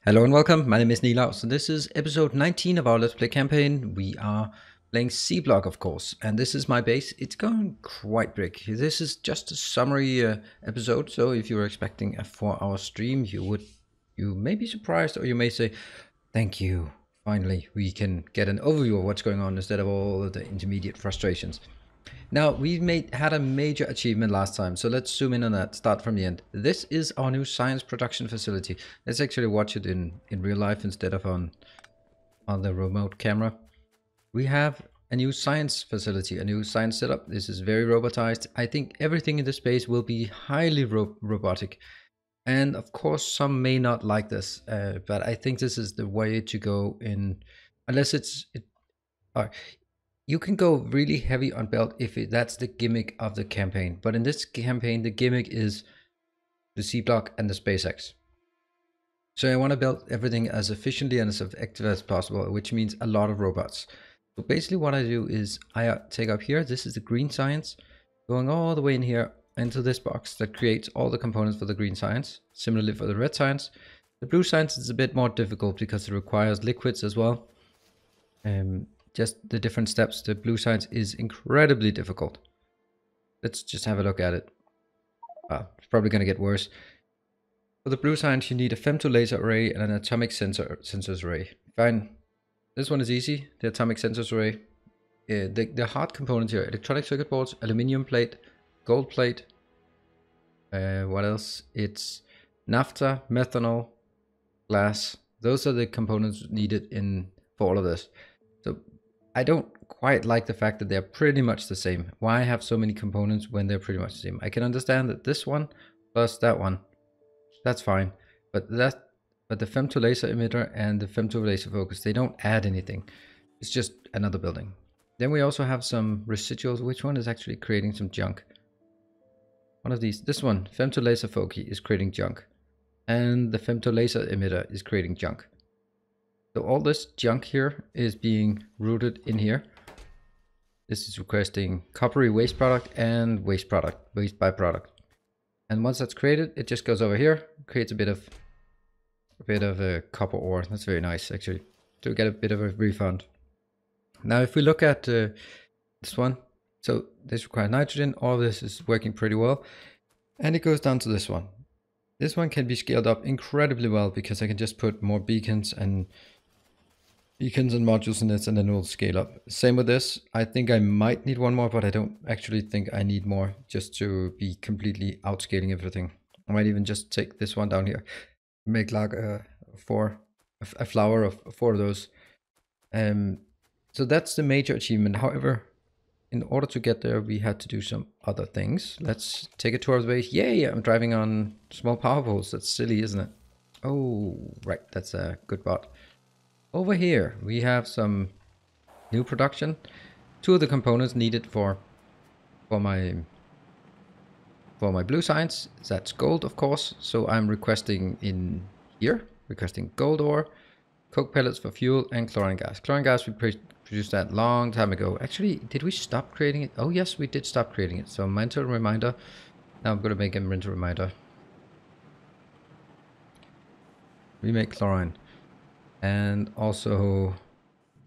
Hello and welcome, my name is Nilaus, and this is episode 19 of our Let's Play campaign. We are playing C-Block, of course, and this is my base. It's going quite big. This is just a summary episode, so if you were expecting a 4-hour stream, you may be surprised, or you may say, thank you, finally we can get an overview of what's going on instead of all of the intermediate frustrations. Now, we had a major achievement last time, so let's zoom in on that, start from the end. This is our new science production facility. Let's actually watch it in real life instead of on the remote camera. We have a new science facility, a new science setup. This is very robotized. I think everything in this space will be highly robotic. And of course, some may not like this, but I think this is the way to go in, unless you can go really heavy on belt if that's the gimmick of the campaign. But in this campaign, the gimmick is the C-Block and the SpaceX. So I want to build everything as efficiently and as effective as possible, which means a lot of robots. So basically what I do is I take up here, this is the green science, going all the way in here into this box that creates all the components for the green science. Similarly for the red science. The blue science is a bit more difficult because it requires liquids as well. Just the different steps. The blue science is incredibly difficult. Let's just have a look at it. It's probably going to get worse. For the blue science, you need a femtolaser array and an atomic sensors array. Fine. This one is easy. The atomic sensors array. The hard components here: electronic circuit boards, aluminium plate, gold plate. What else? It's naphtha, methanol, glass. Those are the components needed for all of this. So I don't quite like the fact that they're pretty much the same. Why have so many components when they're pretty much the same? I can understand that this one plus that one, that's fine. But the femtolaser emitter and the femtolaser focus, they don't add anything. It's just another building. Then we also have some residuals. Which one is actually creating some junk? One of these. This one, femtolaser focus, is creating junk. And the femtolaser emitter is creating junk. So all this junk here is being routed in here. This is requesting coppery waste product and waste byproduct. And once that's created, it just goes over here, creates a bit of a copper ore. That's very nice, actually. So we get a bit of a refund. Now, if we look at this one, so this requires nitrogen. All of this is working pretty well, and it goes down to this one. This one can be scaled up incredibly well because I can just put more beacons and modules in this, and then it will scale up. Same with this. I think I might need one more, but I don't actually think I need more just to be completely outscaling everything. I might even just take this one down here, make like a flower of 4 of those. So that's the major achievement. However, in order to get there, we had to do some other things. Let's take a tour of the base. Yay, I'm driving on small power poles. That's silly, isn't it? Oh, right, that's a good bot. Over here, we have some new production. 2 of the components needed for my blue science. That's gold, of course. So I'm requesting in here, gold ore, coke pellets for fuel, and chlorine gas. Chlorine gas, we produced that long time ago. Actually, did we stop creating it? Oh yes, we did stop creating it. So mental reminder. Now I'm going to make a mental reminder. Remake chlorine. And also,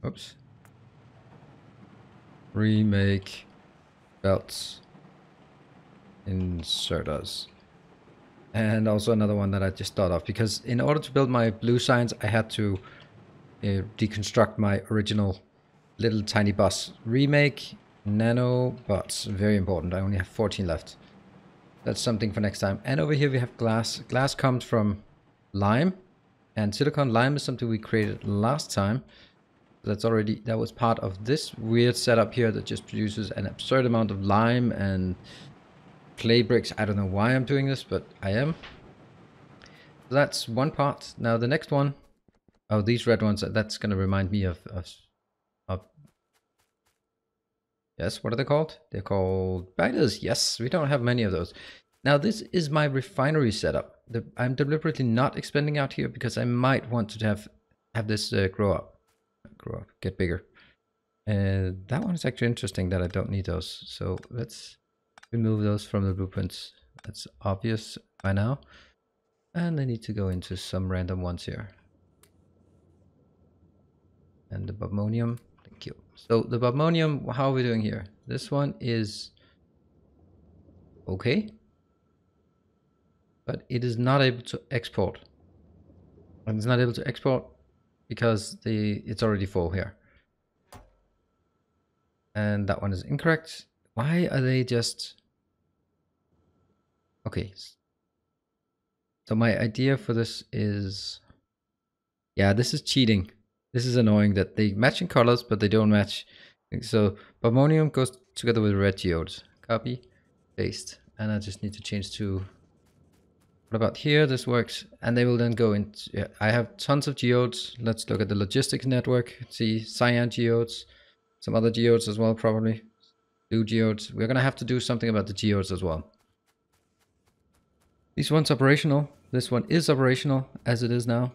oops, remake belts inserters. And also another one that I just thought of, because in order to build my blue science, I had to deconstruct my original little tiny bus. Remake nanobots, very important. I only have 14 left. That's something for next time. And over here we have glass. Glass comes from lime. And silicon lime is something we created last time. That was part of this weird setup here that just produces an absurd amount of lime and clay bricks. I don't know why I'm doing this, but I am. So that's one part. Now the next one, oh, these red ones, that's going to remind me of yes, what are they called? They're called biters. Yes, we don't have many of those. Now this is my refinery setup. I'm deliberately not expanding out here because I might want to have this grow up, get bigger. That one is actually interesting that I don't need those. So let's remove those from the blueprints. That's obvious by now. And I need to go into some random ones here. And the bobmonium, thank you. So the bobmonium, how are we doing here? This one is okay, but it is not able to export. And it's not able to export because it's already full here. And that one is incorrect. Why are they just... Okay. So my idea for this is... Yeah, this is cheating. This is annoying that they match in colors, but they don't match. So bobmonium goes together with red geodes. Copy, paste. And I just need to change to... What about here? This works. And they will then go into... Yeah, I have tons of geodes. Let's look at the logistics network. See cyan geodes. Some other geodes as well, probably. Blue geodes. We're going to have to do something about the geodes as well. This one's operational. This one is operational as it is now.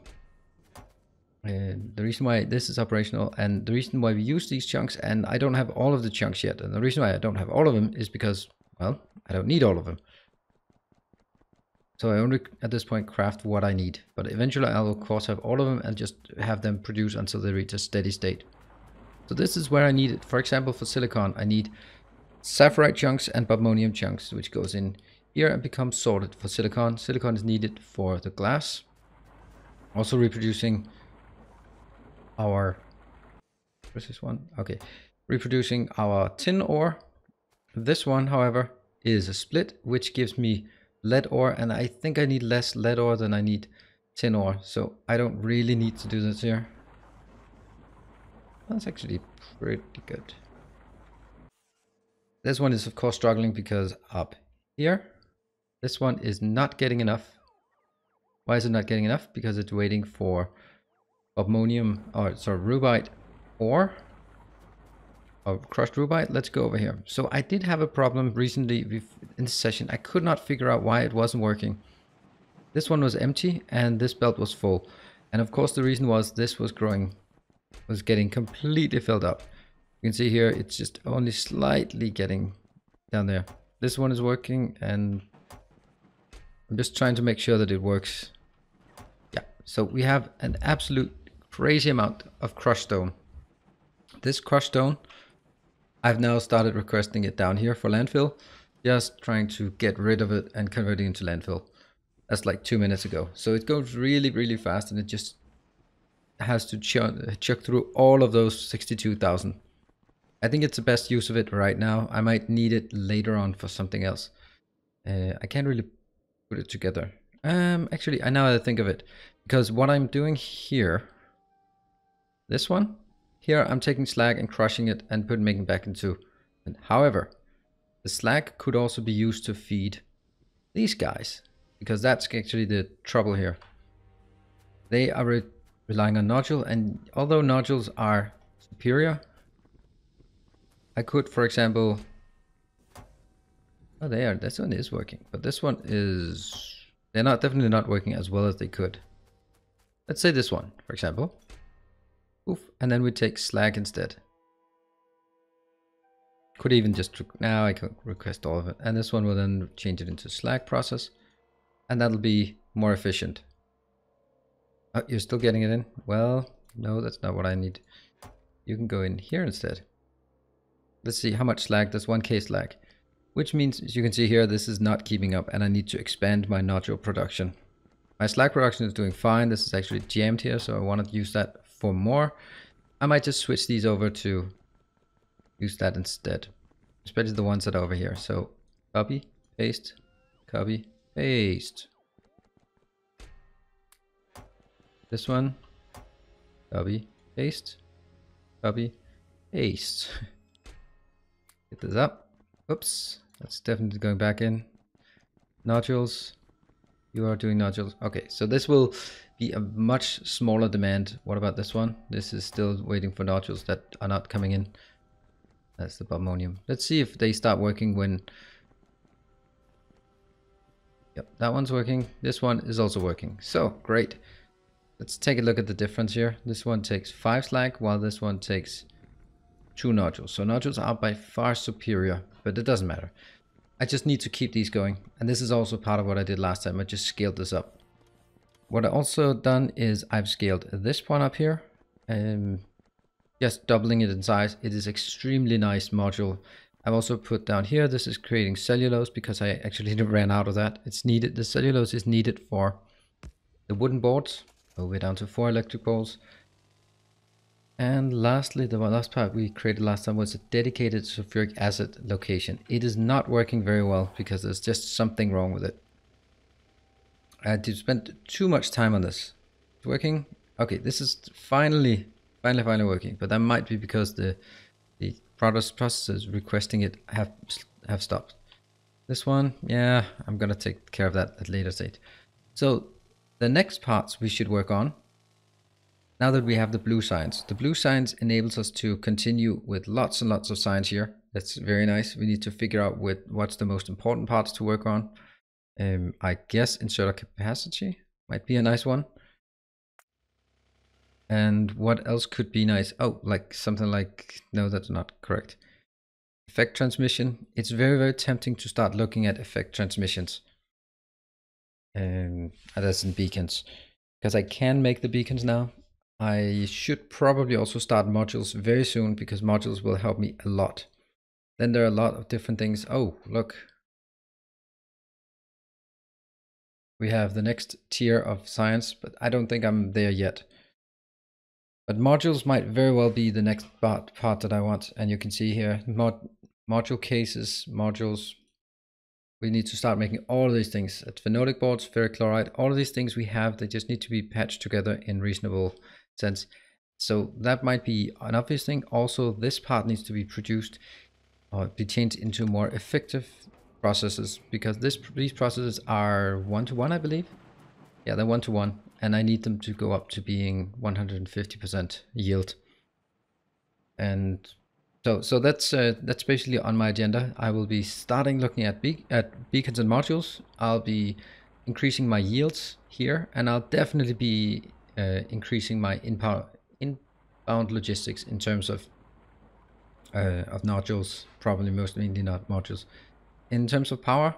And the reason why this is operational and the reason why we use these chunks, and I don't have all of the chunks yet. And the reason why I don't have all of them is because, well, I don't need all of them. So I only at this point craft what I need. But eventually I will of course have all of them and just have them produce until they reach a steady state. So this is where I need it. For example, for silicon, I need sapphirite chunks and bobmonium chunks, which goes in here and becomes sorted for silicon. Silicon is needed for the glass. Also reproducing our... Where's this one? Okay. Reproducing our tin ore. This one, however, is a split, which gives me lead ore. And I think I need less lead ore than I need tin ore. So I don't really need to do this here. That's actually pretty good. This one is of course struggling because up here, this one is not getting enough. Why is it not getting enough? Because it's waiting for bobmonium, or sorry, rubite ore, or crushed rubite. Let's go over here. So I did have a problem recently in this session. I could not figure out why it wasn't working. This one was empty and this belt was full. And of course the reason was this was getting completely filled up. You can see here, it's just only slightly getting down there. This one is working and I'm just trying to make sure that it works. Yeah, so we have an absolute crazy amount of crushed stone. This crushed stone, I've now started requesting it down here for landfill. Just trying to get rid of it and convert it into landfill. That's like 2 minutes ago. So it goes really, really fast and it just has to chuck through all of those 62,000. I think it's the best use of it right now. I might need it later on for something else. I can't really put it together. Actually, I now think of it. Because what I'm doing here, this one, here I'm taking slag and crushing it and making it back into. And however, the slag could also be used to feed these guys. Because that's actually the trouble here. They are relying on nodule, and although nodules are superior, I could, for example, oh, they are. This one is working, but this one is, they're definitely not working as well as they could. Let's say this one, for example. Oof, and then we take slag instead. Could even just, now I can request all of it. And this one will then change it into slag process. And that'll be more efficient. Oh, you're still getting it in? Well, no, that's not what I need. You can go in here instead. Let's see how much slag does 1k slag. Which means, as you can see here, this is not keeping up and I need to expand my nodule production. My slag production is doing fine. This is actually jammed here, so I want to use that for more. I might just switch these over to use that instead. Especially the ones that are over here. So copy, paste, copy, paste. This one, copy, paste, copy, paste. Get this up. Oops, that's definitely going back in. Nodules, you are doing nodules. Okay, so this will be a much smaller demand. What about this one? This is still waiting for nodules that are not coming in. That's the bobmonium. Let's see if they start working when... Yep, that one's working. This one is also working. So, great. Let's take a look at the difference here. This one takes 5 slag, while this one takes 2 nodules. So nodules are by far superior, but it doesn't matter. I just need to keep these going. And this is also part of what I did last time. I just scaled this up. What I also done is I've scaled this one up here. just doubling it in size. It is extremely nice module. I've also put down here, this is creating cellulose because I actually ran out of that. It's needed, the cellulose is needed for the wooden boards. So we're down to 4 electric bolts. And lastly, the last part we created last time was a dedicated sulfuric acid location. It is not working very well because there's just something wrong with it. I had to spend too much time on this. It's working. Okay, this is finally working, but that might be because the processors requesting it have stopped. This one, yeah, I'm gonna take care of that at a later stage. So the next parts we should work on, now that we have the blue signs. The blue signs enables us to continue with lots and lots of signs here. That's very nice. We need to figure out what's the most important parts to work on. I guess inserter capacity might be a nice one. And what else could be nice? Oh, like something like, no, that's not correct. Effect transmission. It's very, very tempting to start looking at effect transmissions. That's in beacons. Because I can make the beacons now. I should probably also start modules very soon because modules will help me a lot. Then there are a lot of different things. Oh, look. We have the next tier of science, but I don't think I'm there yet. But modules might very well be the next part that I want. And you can see here, module cases, modules. We need to start making all of these things. At phenolic boards, ferric chloride, all of these things we have, they just need to be patched together in reasonable sense. So that might be an obvious thing. Also, this part needs to be produced or be changed into more effective processes because these processes are 1-to-1, I believe. Yeah, they're 1-to-1, and I need them to go up to being 150% yield. And so that's basically on my agenda. I will be starting looking at beacons and modules. I'll be increasing my yields here, and I'll definitely be increasing my inbound logistics in terms of nodules, probably mostly not modules. In terms of power,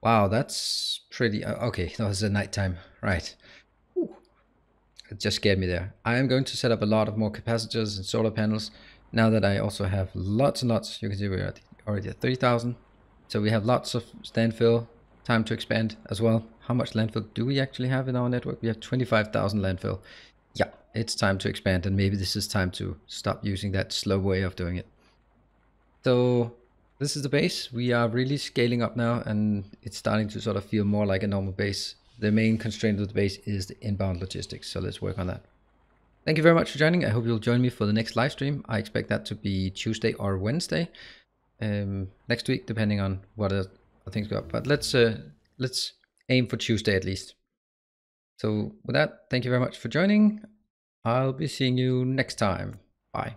wow, that's pretty okay. That was a nighttime, right? Ooh, it just scared me there. I am going to set up a lot of more capacitors and solar panels now that I also have lots and lots. You can see we're already at 30,000, so we have lots of landfill. Time to expand as well. How much landfill do we actually have in our network? We have 25,000 landfill. Yeah, it's time to expand, and maybe this is time to stop using that slow way of doing it. So this is the base. We are really scaling up now, and it's starting to sort of feel more like a normal base. The main constraint of the base is the inbound logistics, so let's work on that. Thank you very much for joining. I hope you'll join me for the next live stream. I expect that to be Tuesday or Wednesday next week, depending on what things go up. But let's aim for Tuesday at least. So with that, thank you very much for joining. I'll be seeing you next time. Bye.